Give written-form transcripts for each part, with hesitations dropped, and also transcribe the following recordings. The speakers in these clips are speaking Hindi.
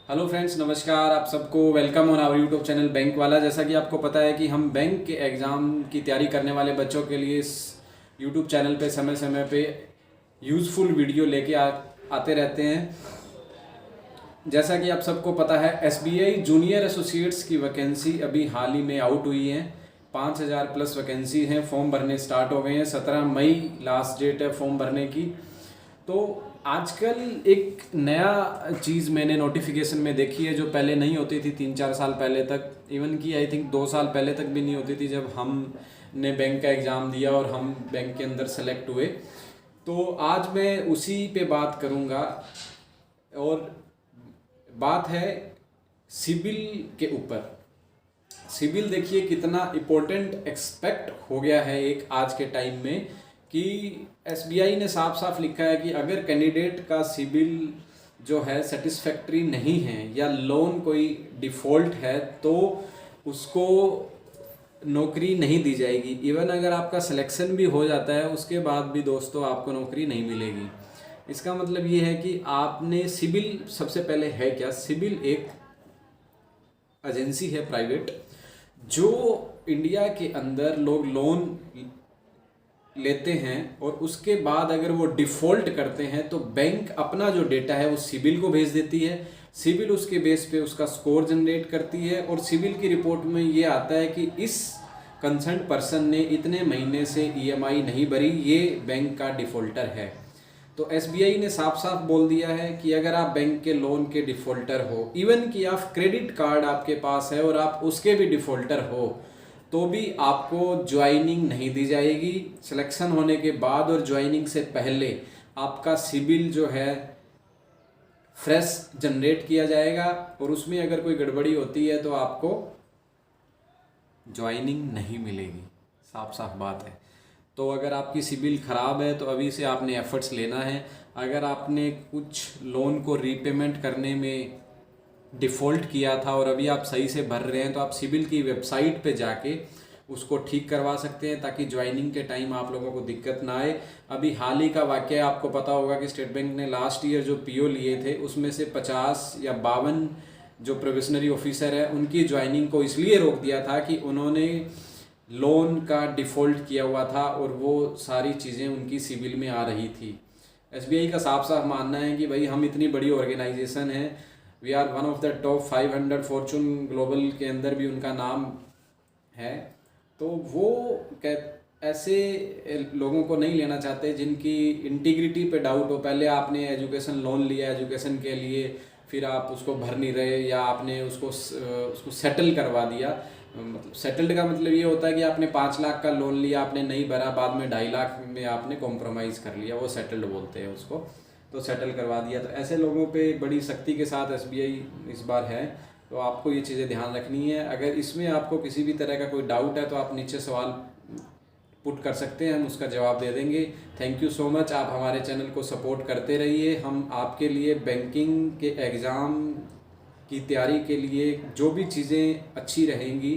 हेलो फ्रेंड्स, नमस्कार। आप सबको welcome on our YouTube channel bank वाला। जैसा कि आपको पता है कि हम बैंक के एग्ज़ाम की तैयारी करने वाले बच्चों के लिए इस यूट्यूब चैनल पे समय समय पे यूज़फुल वीडियो लेके आते रहते हैं। जैसा कि आप सबको पता है, एसबीआई जूनियर एसोसिएट्स की वैकेंसी अभी हाल ही में आउट हुई है। 5000 प्लस वैकेंसी हैं। फॉर्म भरने स्टार्ट हो गए हैं। 17 मई लास्ट डेट है फॉर्म भरने की। तो आजकल एक नया चीज़ मैंने नोटिफिकेशन में देखी है जो पहले नहीं होती थी 3-4 साल पहले तक, इवन कि आई थिंक 2 साल पहले तक भी नहीं होती थी जब हमने बैंक का एग्ज़ाम दिया और हम बैंक के अंदर सेलेक्ट हुए। तो आज मैं उसी पे बात करूँगा और बात है सिबिल के ऊपर। सिबिल देखिए कितना इम्पोर्टेंट एक्सपेक्ट हो गया है एक आज के टाइम में कि एसबीआई ने साफ साफ लिखा है कि अगर कैंडिडेट का सिबिल जो है सेटिस्फैक्ट्री नहीं है या लोन कोई डिफ़ॉल्ट है तो उसको नौकरी नहीं दी जाएगी। इवन अगर आपका सिलेक्शन भी हो जाता है उसके बाद भी दोस्तों आपको नौकरी नहीं मिलेगी। इसका मतलब ये है कि आपने सिबिल, सबसे पहले है क्या, सिबिल एक एजेंसी है प्राइवेट जो इंडिया के अंदर लोग लोन लेते हैं और उसके बाद अगर वो डिफ़ॉल्ट करते हैं तो बैंक अपना जो डेटा है वो सिबिल को भेज देती है। सिबिल उसके बेस पे उसका स्कोर जनरेट करती है और सिबिल की रिपोर्ट में ये आता है कि इस कंसर्न पर्सन ने इतने महीने से ईएमआई नहीं भरी, ये बैंक का डिफ़ॉल्टर है। तो एसबीआई ने साफ साफ बोल दिया है कि अगर आप बैंक के लोन के डिफ़ॉल्टर हो, इवन कि आप क्रेडिट कार्ड आपके पास है और आप उसके भी डिफ़ॉल्टर हो, तो भी आपको ज्वाइनिंग नहीं दी जाएगी। सिलेक्शन होने के बाद और ज्वाइनिंग से पहले आपका सिबिल जो है फ्रेश जनरेट किया जाएगा और उसमें अगर कोई गड़बड़ी होती है तो आपको ज्वाइनिंग नहीं मिलेगी। साफ साफ बात है। तो अगर आपकी सिबिल ख़राब है तो अभी से आपने एफर्ट्स लेना है। अगर आपने कुछ लोन को रीपेमेंट करने में डिफ़ॉल्ट किया था और अभी आप सही से भर रहे हैं तो आप सिबिल की वेबसाइट पे जाके उसको ठीक करवा सकते हैं ताकि ज्वाइनिंग के टाइम आप लोगों को दिक्कत ना आए। अभी हाल ही का वाक़या आपको पता होगा कि स्टेट बैंक ने लास्ट ईयर जो पीओ लिए थे उसमें से 50 या 52 जो प्रोविजनरी ऑफिसर है उनकी ज्वाइनिंग को इसलिए रोक दिया था कि उन्होंने लोन का डिफ़ॉल्ट किया हुआ था और वो सारी चीज़ें उनकी सिबिल में आ रही थी। एसबीआई का साफ साफ मानना है कि भाई हम इतनी बड़ी ऑर्गेनाइजेशन है, we are one of the top 500 Fortune global के अंदर भी उनका नाम है। तो वो ऐसे लोगों को नहीं लेना चाहते जिनकी इंटीग्रिटी पे डाउट हो। पहले आपने एजुकेशन लोन लिया एजुकेशन के लिए, फिर आप उसको भर नहीं रहे या आपने उसको सेटल करवा दिया। मतलब सेटल्ड का मतलब ये होता है कि आपने 5 लाख का लोन लिया, आपने नहीं भरा, बाद में 2.5 लाख में आपने कॉम्प्रोमाइज़ कर लिया, वो सेटल्ड बोलते हैं उसको। तो सेटल करवा दिया। तो ऐसे लोगों पे बड़ी सख्ती के साथ एसबीआई इस बार है। तो आपको ये चीज़ें ध्यान रखनी है। अगर इसमें आपको किसी भी तरह का कोई डाउट है तो आप नीचे सवाल पुट कर सकते हैं, हम उसका जवाब दे देंगे। Thank you so much. आप हमारे चैनल को सपोर्ट करते रहिए। हम आपके लिए बैंकिंग के एग्ज़ाम की तैयारी के लिए जो भी चीज़ें अच्छी रहेंगी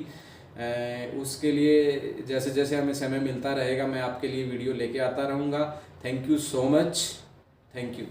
उसके लिए जैसे जैसे हमें समय मिलता रहेगा मैं आपके लिए वीडियो लेके आता रहूँगा। Thank you so much. Thank you.